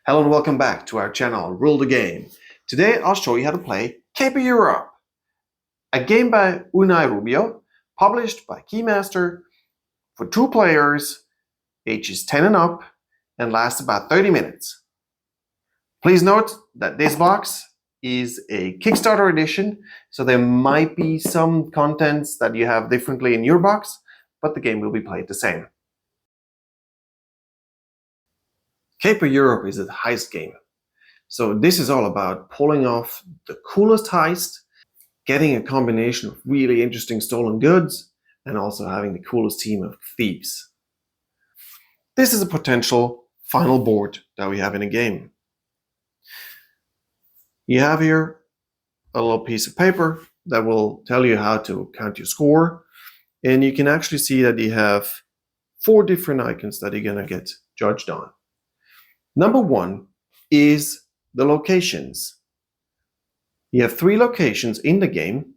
Hello and welcome back to our channel, Rule the Game. Today I'll show you how to play Cape Europe, a game by Unai Rubio, published by Keymaster for 2 players, ages 10 and up, and lasts about 30 minutes. Please note that this box is a Kickstarter edition, so there might be some contents that you have differently in your box, but the game will be played the same. Cape Europe is a heist game. So this is all about pulling off the coolest heist, getting a combination of really interesting stolen goods, and also having the coolest team of thieves. This is a potential final board that we have in a game. You have here a little piece of paper that will tell you how to count your score, and you can actually see that you have 4 different icons that you're going to get judged on. Number 1 is the locations. You have 3 locations in the game.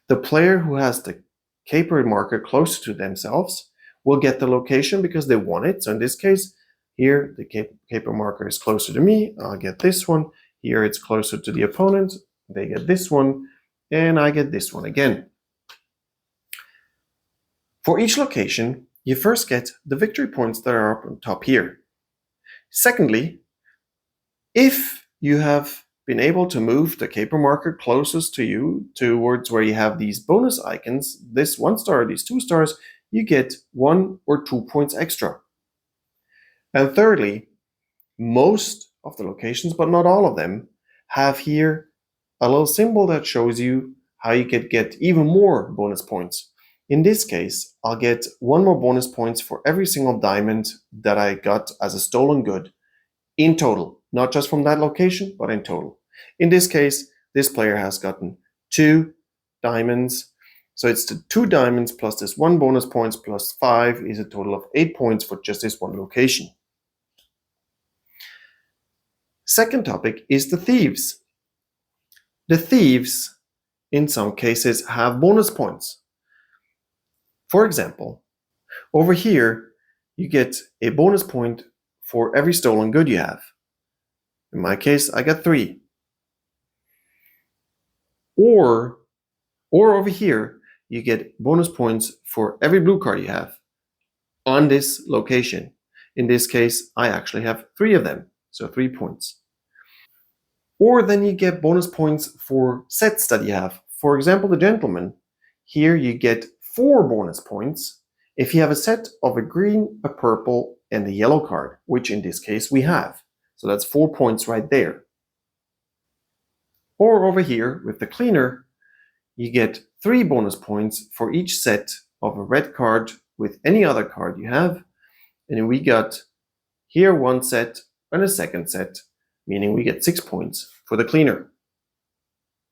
The player who has the caper marker closer to themselves will get the location because they want it. So in this case, here the caper marker is closer to me. I'll get this one. Here it's closer to the opponent. They get this one, and I get this one again. For each location, you first get the victory points that are up on top here. Secondly, if you have been able to move the caper marker closest to you towards where you have these bonus icons, this 1 star, these 2 stars, you get 1 or 2 points extra. And thirdly, most of the locations, but not all of them, have here a little symbol that shows you how you could get even more bonus points. In this case, I'll get 1 more bonus points for every single diamond that I got as a stolen good in total, not just from that location, but in total. In this case, this player has gotten 2 diamonds. So it's the 2 diamonds plus this 1 bonus points plus 5 is a total of 8 points for just this 1 location. Second topic is the thieves. The thieves, in some cases, have bonus points. For example, over here, you get a bonus point for every stolen good you have. In my case, I got 3. Or over here, you get bonus points for every blue card you have on this location. In this case, I actually have 3 of them, so 3 points. Or then you get bonus points for sets that you have. For example, the gentleman. Here you get 4 bonus points if you have a set of a green, a purple, and a yellow card, which in this case we have. So that's 4 points right there. Or over here with the cleaner, you get 3 bonus points for each set of a red card with any other card you have. And we got here 1 set and a second set, meaning we get 6 points for the cleaner.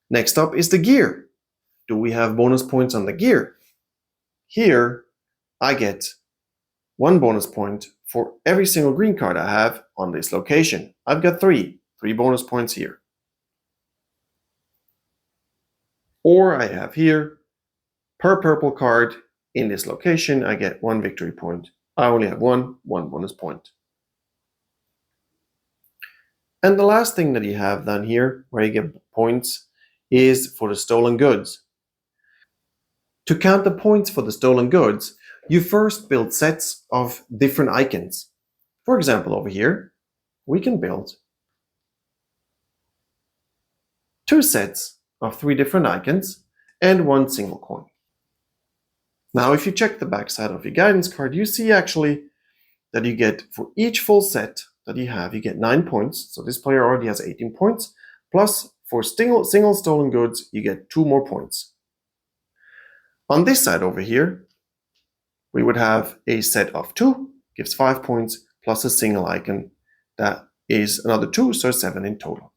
Next up is the gear. Do we have bonus points on the gear? Here, I get 1 bonus point for every single green card I have on this location. I've got 3 bonus points here. Or I have here, per purple card in this location, I get 1 victory point. I only have 1 bonus point. And the last thing that you have down here, where you get points, is for the stolen goods. To count the points for the stolen goods, you first build sets of different icons. For example, over here, we can build 2 sets of 3 different icons and 1 single coin. Now, if you check the back side of your guidance card, you see actually that you get for each full set that you have, you get 9 points. So this player already has 18 points. Plus, for single stolen goods, you get 2 more points. On this side over here, we would have a set of 2, gives 5 points, plus a single icon that is another 2, so 7 in total.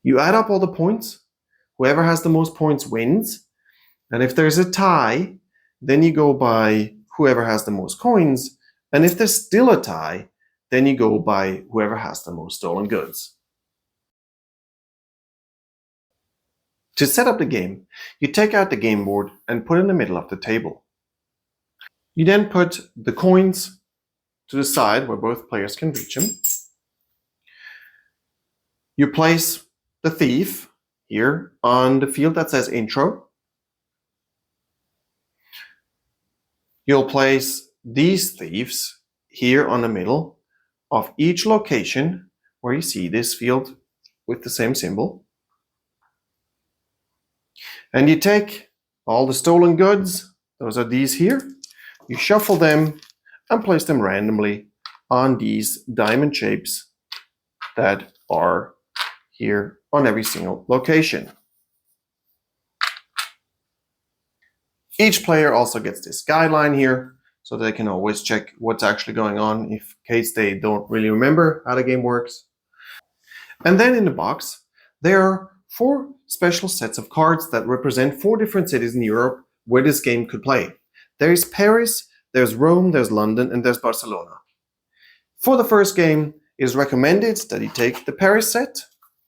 You add up all the points. Whoever has the most points wins. And if there's a tie, then you go by whoever has the most coins. And if there's still a tie, then you go by whoever has the most stolen goods. To set up the game, you take out the game board and put it in the middle of the table. You then put the coins to the side where both players can reach him. You place the thief here on the field that says intro. You'll place these thieves here on the middle of each location where you see this field with the same symbol. And you take all the stolen goods, those are these here, you shuffle them and place them randomly on these diamond shapes that are here on every single location. Each player also gets this guideline here, so they can always check what's actually going on in case they don't really remember how the game works. And then in the box, there are 4 special sets of cards that represent 4 different cities in Europe where this game could play. There's Paris, there's Rome, there's London, and there's Barcelona. For the first game, it is recommended that you take the Paris set.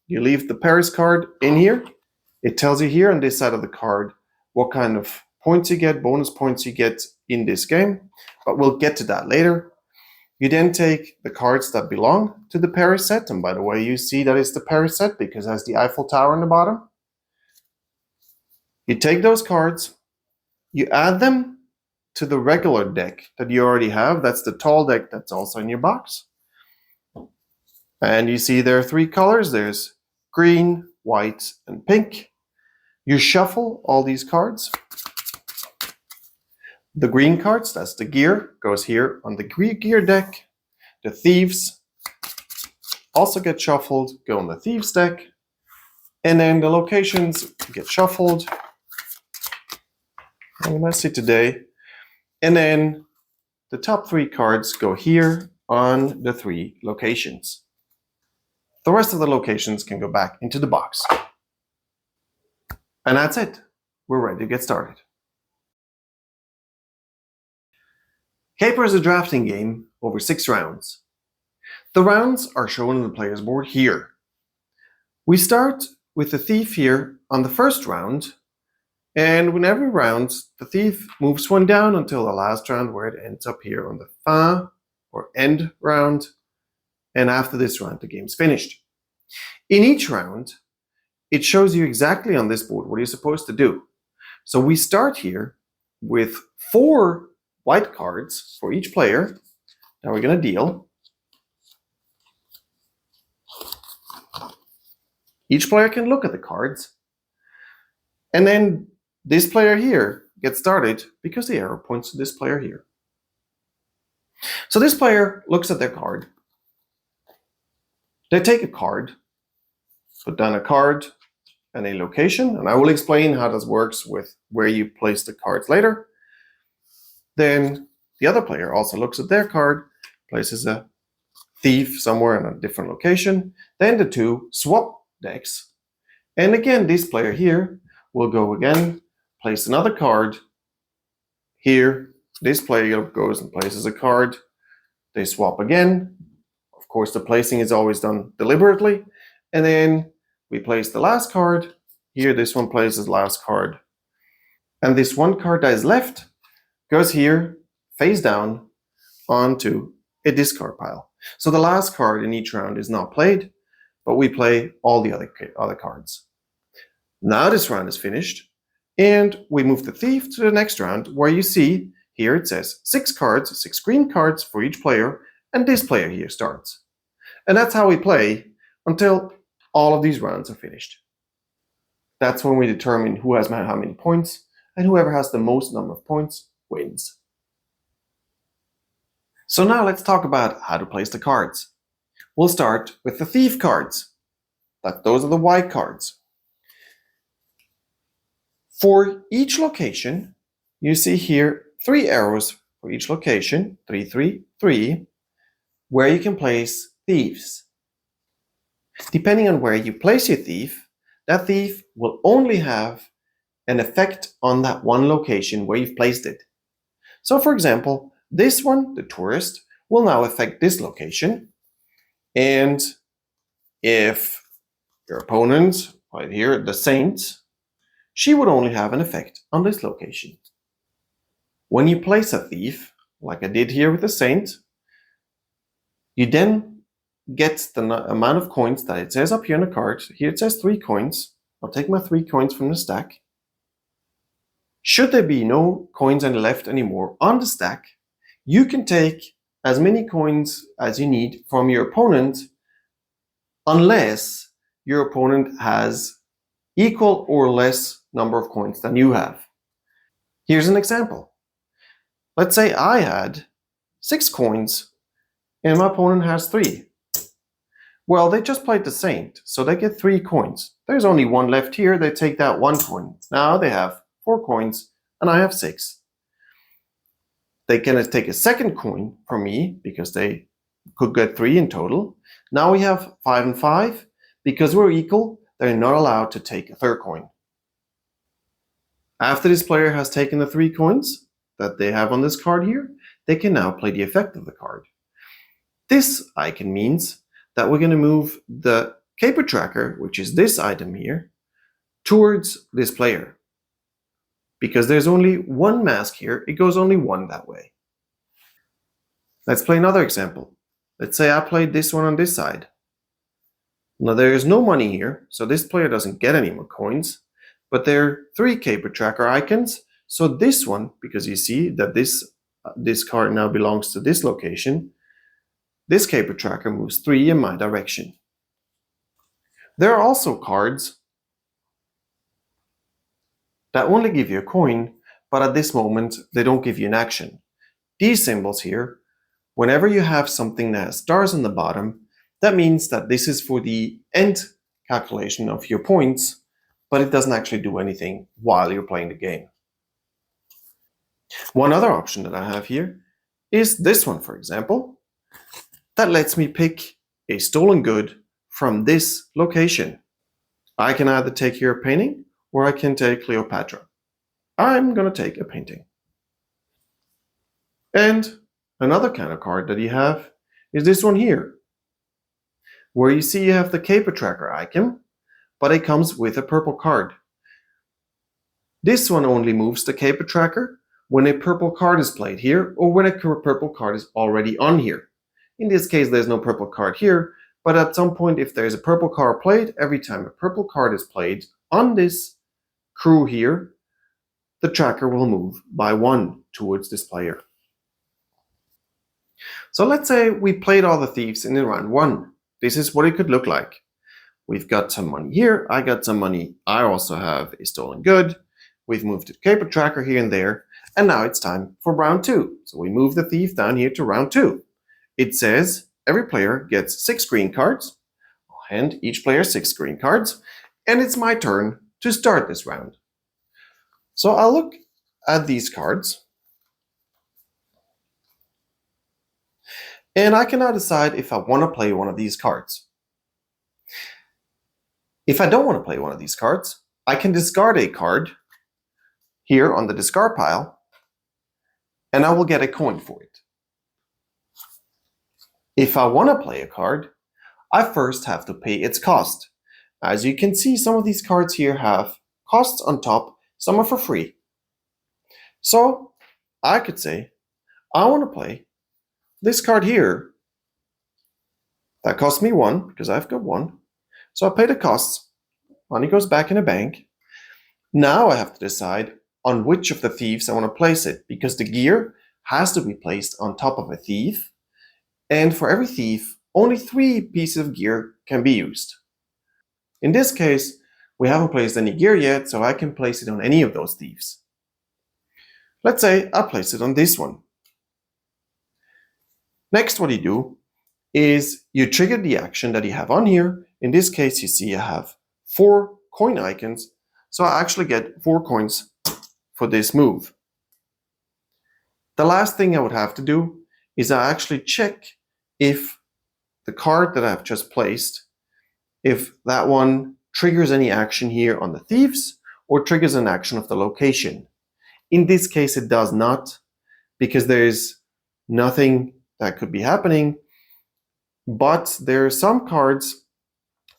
You leave the Paris card in here. It tells you here on this side of the card what kind of points you get, bonus points you get in this game, but we'll get to that later. You then take the cards that belong to the Paris set, and by the way, you see that it's the Paris set because it has the Eiffel Tower on the bottom. You take those cards, you add them to the regular deck that you already have. That's the tall deck that's also in your box. And you see there are 3 colors. There's green, white, and pink. You shuffle all these cards. The green cards, that's the gear, goes here on the gear deck. The thieves also get shuffled, go on the thieves deck. And then the locations get shuffled. And you might see today. And then the top 3 cards go here on the 3 locations. The rest of the locations can go back into the box. And that's it. We're ready to get started. Caper is a drafting game over 6 rounds. The rounds are shown on the player's board here. We start with the thief here on the first round, and in every round, the thief moves 1 down until the last round where it ends up here on the fin or end round, and after this round, the game's finished. In each round, it shows you exactly on this board what you're supposed to do. So we start here with 4 white cards for each player that we're going to deal. Each player can look at the cards. And then this player here gets started because the arrow points to this player here. So this player looks at their card. They take a card, put down a card and a location, and I will explain how this works with where you place the cards later. Then the other player also looks at their card, places a thief somewhere in a different location. Then the 2 swap decks. And again, this player here will go again, place another card here. This player goes and places a card. They swap again. Of course, the placing is always done deliberately. And then we place the last card. Here, this one places the last card. And this 1 card that is left goes here, face down, onto a discard pile. So the last card in each round is not played, but we play all the other cards. Now this round is finished, and we move the thief to the next round, where you see here it says 6 cards, 6 green cards for each player, and this player here starts. And that's how we play until all of these rounds are finished. That's when we determine who has how many points, and whoever has the most number of points wins. So now let's talk about how to place the cards. We'll start with the thief cards. Those are the white cards. For each location, you see here 3 arrows for each location, 3, 3, 3, where you can place thieves. Depending on where you place your thief, that thief will only have an effect on that one location where you've placed it. So for example, this one, the tourist, will now affect this location. And if your opponent, right here, the saint, she would only have an effect on this location. When you place a thief, like I did here with the saint, You then get the amount of coins that it says up here on the card. Here it says 3 coins. I'll take my 3 coins from the stack. Should there be no coins on the left anymore on the stack, you can take as many coins as you need from your opponent, unless your opponent has equal or less number of coins than you have. Here's an example. Let's say I had 6 coins and my opponent has 3. Well, they just played the Saint, so they get 3 coins. There's only 1 left here. They take that 1 coin. Now they have 4 coins and I have 6. They can take a second coin from me because they could get 3 in total. Now we have 5 and 5. Because we're equal, they're not allowed to take a third coin. After this player has taken the 3 coins that they have on this card here, they can now play the effect of the card. This icon means that we're going to move the caper tracker, which is this item here, towards this player. Because there's only 1 mask here, it goes only 1 that way. Let's play another example. Let's say I played this one on this side. Now there is no money here, so this player doesn't get any more coins, but there are 3 caper tracker icons. So this one, because you see that this card now belongs to this location, this caper tracker moves 3 in my direction. There are also cards that only give you a coin, but at this moment they don't give you an action. These symbols here, whenever you have something that has stars on the bottom, that means that this is for the end calculation of your points, but it doesn't actually do anything while you're playing the game. One other option that I have here is this one, for example, that lets me pick a stolen good from this location. I can either take here a painting or I can take Cleopatra. I'm going to take a painting. And another kind of card that you have is this one here, where you see you have the caper tracker icon, but it comes with a purple card. This one only moves the caper tracker when a purple card is played here or when a purple card is already on here. In this case, there's no purple card here, but at some point, if there's a purple card played, every time a purple card is played on this crew here, the tracker will move by 1 towards this player. So let's say we played all the thieves in round 1. This is what it could look like. We've got some money here. I got some money. I also have a stolen good. We've moved the caper tracker here and there. And now it's time for round 2. So we move the thief down here to round 2. It says every player gets 6 green cards. I'll hand each player 6 green cards. And it's my turn to start this round. So I'll look at these cards. And I can now decide if I want to play one of these cards. If I don't want to play one of these cards, I can discard a card here on the discard pile, and I will get a coin for it. If I want to play a card, I first have to pay its cost. As you can see, some of these cards here have costs on top, some are for free. So I could say, I want to play this card here. That cost me 1 because I've got 1. So I pay the costs. Money goes back in a bank. Now I have to decide on which of the thieves I want to place it, because the gear has to be placed on top of a thief. And for every thief, only 3 pieces of gear can be used. In this case, we haven't placed any gear yet, so I can place it on any of those thieves. Let's say I place it on this one. Next, what you do is you trigger the action that you have on here. In this case, you see I have 4 coin icons, so I actually get 4 coins for this move. The last thing I would have to do is I actually check if the card that I've just placed, if that one triggers any action here on the thieves or triggers an action of the location. In this case, it does not, because there's nothing that could be happening, but there are some cards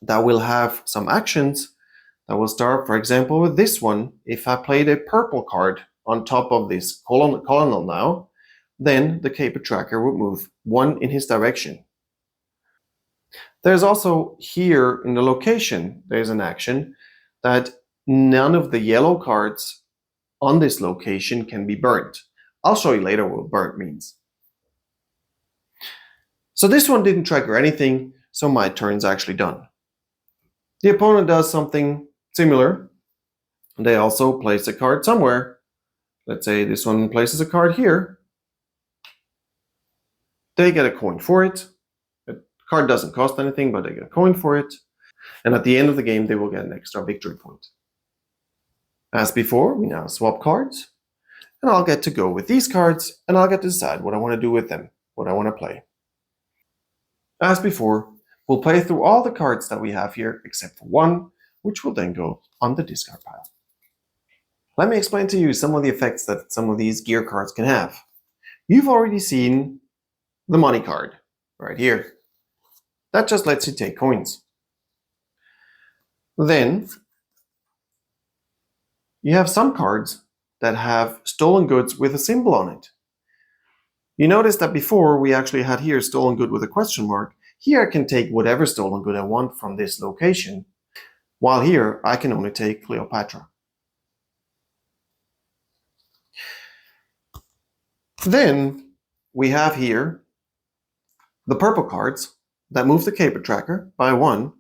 that will have some actions that will start, for example, with this one. If I played a purple card on top of this colonel now, then the caper tracker would move 1 in his direction. There's also here in the location, there's an action that none of the yellow cards on this location can be burnt. I'll show you later what burnt means. So this one didn't trigger anything, so my turn's actually done. The opponent does something similar. They also place a card somewhere. Let's say this one places a card here. They get a coin for it. The card doesn't cost anything, but they get a coin for it. And at the end of the game, they will get an extra victory point. As before, we now swap cards. And I'll get to go with these cards, and I'll get to decide what I want to do with them, what I want to play. As before, we'll play through all the cards that we have here, except for one, which will then go on the discard pile. Let me explain to you some of the effects that some of these gear cards can have. You've already seen the money card right here. That just lets you take coins. Then you have some cards that have stolen goods with a symbol on it. You notice that before we actually had here stolen good with a question mark. Here I can take whatever stolen good I want from this location, while here I can only take Cleopatra. Then we have here the purple cards that move the caper tracker by 1.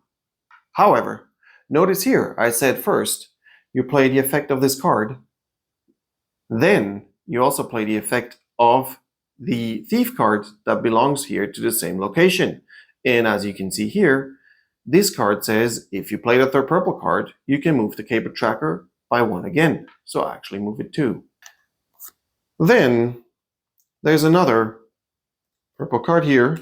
However, notice here I said first you play the effect of this card, then you also play the effect of the thief card that belongs here to the same location. And as you can see here, this card says if you play the third purple card, you can move the caper tracker by 1 again. So I actually move it 2. Then there's another purple card here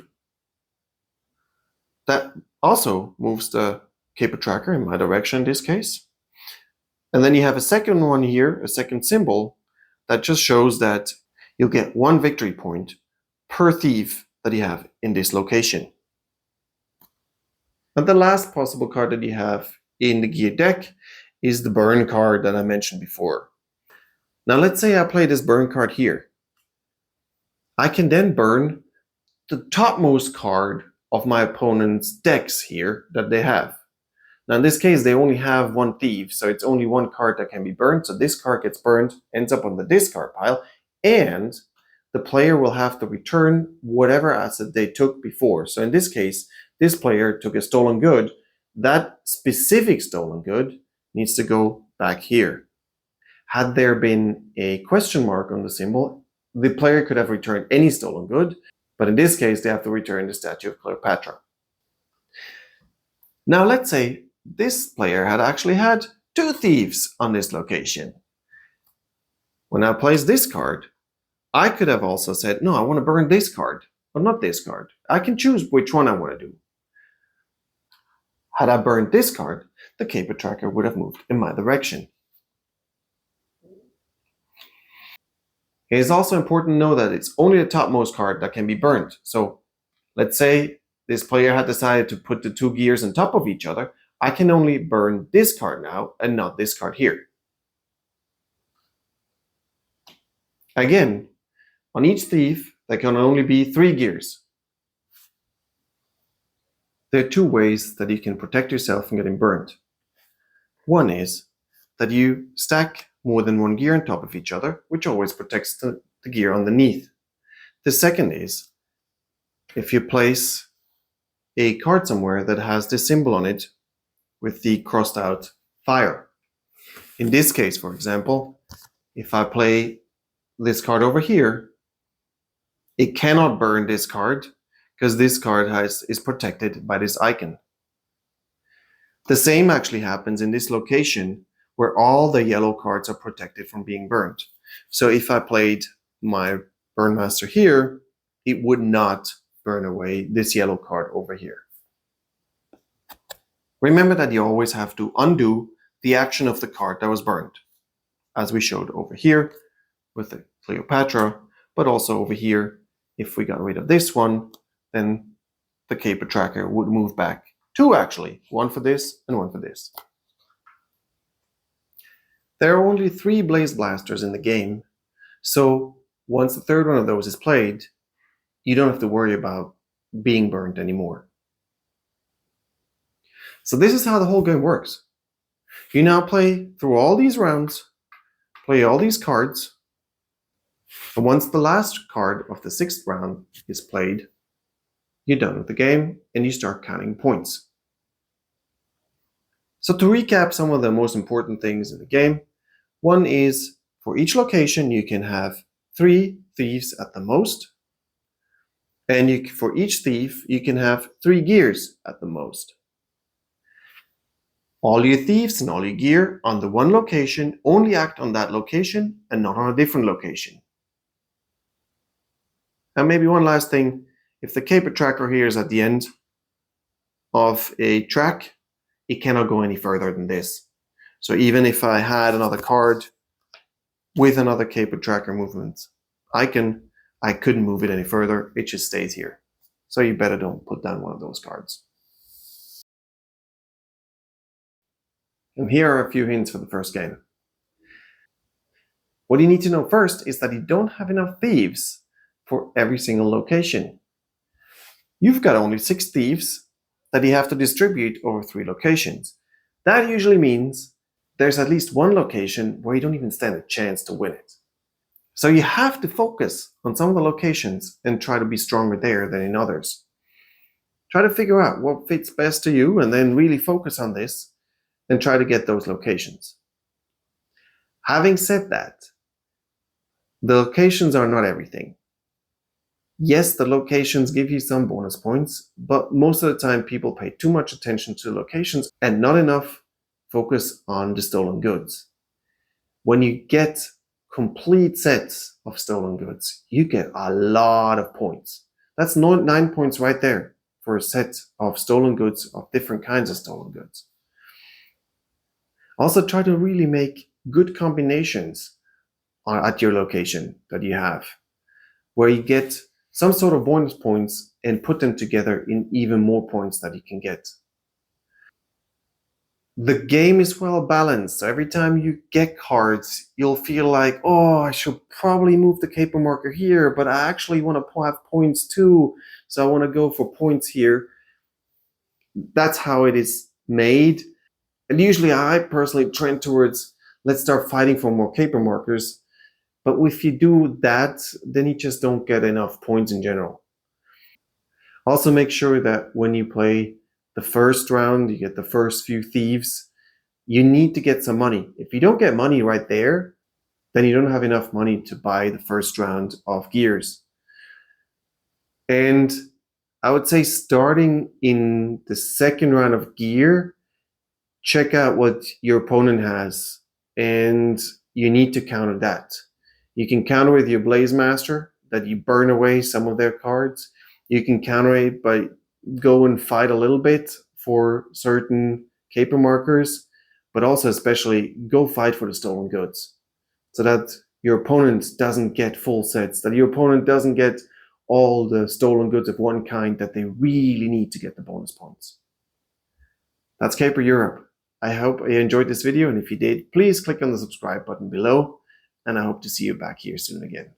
that also moves the caper tracker in my direction in this case. And then you have a second one here, a second symbol, that just shows that you'll get 1 victory point per thief that you have in this location. And the last possible card that you have in the gear deck is the burn card that I mentioned before. Now let's say I play this burn card here. I can then burn the topmost card of my opponent's decks here that they have. Now in this case, they only have 1 thief, so it's only 1 card that can be burned. So this card gets burned, ends up on the discard pile, and the player will have to return whatever asset they took before. So in this case, this player took a stolen good. That specific stolen good needs to go back here. Had there been a question mark on the symbol, the player could have returned any stolen good, but in this case, they have to return the statue of Cleopatra. Now let's say this player had actually had 2 thieves on this location. When I place this card, I could have also said, no, I want to burn this card, but not this card. I can choose which one I want to do. Had I burned this card, the caper tracker would have moved in my direction. It is also important to know that it's only the topmost card that can be burned. So let's say this player had decided to put the 2 gears on top of each other. I can only burn this card now and not this card here. Again, on each thief, there can only be 3 gears. There are 2 ways that you can protect yourself from getting burned. One is that you stack more than 1 gear on top of each other, which always protects the gear underneath. The second is if you place a card somewhere that has this symbol on it with the crossed out fire. In this case, for example, if I play this card over here, it cannot burn this card because this card is protected by this icon. The same actually happens in this location where all the yellow cards are protected from being burned. So if I played my Burnmaster here, it would not burn away this yellow card over here. Remember that you always have to undo the action of the card that was burned, as we showed over here with the Cleopatra, but also over here, if we got rid of this one, then the caper tracker would move back 2 actually, 1 for this and 1 for this. There are only 3 Blaze Blasters in the game, so once the 3rd one of those is played, you don't have to worry about being burned anymore. So this is how the whole game works. You now play through all these rounds, play all these cards, and once the last card of the sixth round is played, you're done with the game and you start counting points. So to recap some of the most important things in the game, one is for each location you can have 3 thieves at the most, and for each thief you can have 3 gears at the most. All your thieves and all your gear on the one location only act on that location and not on a different location. And maybe one last thing, if the caper tracker here is at the end of a track, it cannot go any further than this. So even if I had another card with another caper tracker movement, I couldn't move it any further. It just stays here. So you better don't put down one of those cards. And here are a few hints for the first game. What you need to know first is that you don't have enough thieves for every single location. You've got only 6 thieves that you have to distribute over 3 locations. That usually means there's at least one location where you don't even stand a chance to win it. So you have to focus on some of the locations and try to be stronger there than in others. Try to figure out what fits best to you and then really focus on this and try to get those locations. Having said that, the locations are not everything. Yes, the locations give you some bonus points, but most of the time people pay too much attention to locations and not enough focus on the stolen goods. When you get complete sets of stolen goods, you get a lot of points. That's 9 points right there for a set of stolen goods, of different kinds of stolen goods. Also try to really make good combinations at your location that you have, where you get some sort of bonus points and put them together in even more points that you can get. The game is well balanced, so every time you get cards, you'll feel like, oh, I should probably move the caper marker here, but I actually want to have points too, so I want to go for points here. That's how it is made. And usually I personally trend towards, let's start fighting for more caper markers. But if you do that, then you just don't get enough points in general. Also make sure that when you play the first round, you get the first few thieves, you need to get some money. If you don't get money right there, then you don't have enough money to buy the first round of gears. And I would say starting in the second round of gear, check out what your opponent has, and you need to counter that. You can counter with your Keymaster, that you burn away some of their cards. You can counter it by go and fight a little bit for certain caper markers, but also especially go fight for the stolen goods, so that your opponent doesn't get full sets, that your opponent doesn't get all the stolen goods of one kind that they really need to get the bonus points. That's Caper Europe. I hope you enjoyed this video, and if you did, please click on the subscribe button below, and I hope to see you back here soon again.